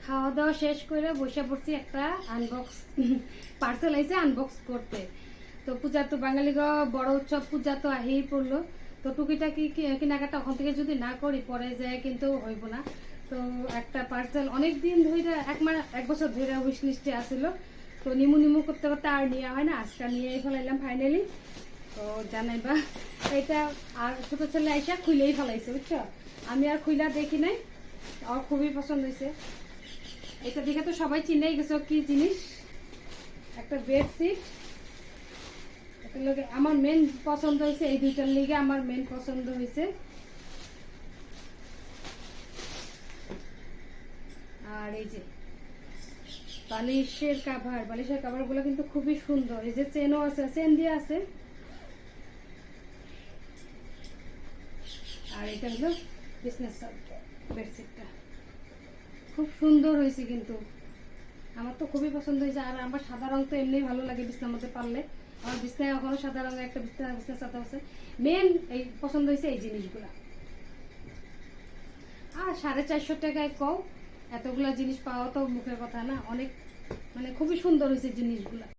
খাওয়া দাওয়া শেষ করে বসে পড়ছি একটা পার্সেল আইছে আনবক্স করতে। তো পূজা তো বাঙালি বড় উৎসব, পূজা তো আহেই পড়লো। তো টুকিটাকি কেনাকাটা ওখান থেকে যদি না করি পরে যায় কিন্তু হইব না। তো একটা পার্সেল অনেক দিন ধরে, এক বছর ধরে উইশ লিস্টে আসিল। তো নিমু করতে করতে আর নেওয়া হয় না, আজকে নিয়ে ফেলাইলাম ফাইনালি। তো জানাইবা এটা। আর ছোট ছেলে আইসা খুলেই ফেলাইছে, বুঝছো। আমি আর খুইলা দেখি নাই, আমার খুবই পছন্দ হয়েছে। এটা দেখে তো সবাই চিনেই গেছে কি জিনিস। একটা বেডশিট, আমার মেন পছন্দ হয়েছে, এই দুইটার লিগে আমার মেন পছন্দ হয়েছে। আর এই যে বালিশের কাভার গুলো কিন্তু খুবই সুন্দর। এই যে চেনও আছে, চেন দিয়ে আছে। আর এটা হলো বিজনেস বেডশিটটা, খুব সুন্দর হয়েছে কিন্তু আমার তো খুবই পছন্দ হয়েছে। আর আমার সাদা রং তো এমনি ভালো লাগে বিছনার মধ্যে পারলে। আমার বিছনায় এখনো সাদা রঙের একটা বিছনার সাথে আছে। মেন এই পছন্দ হয়েছে এই জিনিসগুলা। আর 450 টাকায় কও এতগুলা জিনিস পাওয়া তো মুখের কথা না, অনেক মানে খুবই সুন্দর হয়েছে জিনিসগুলা।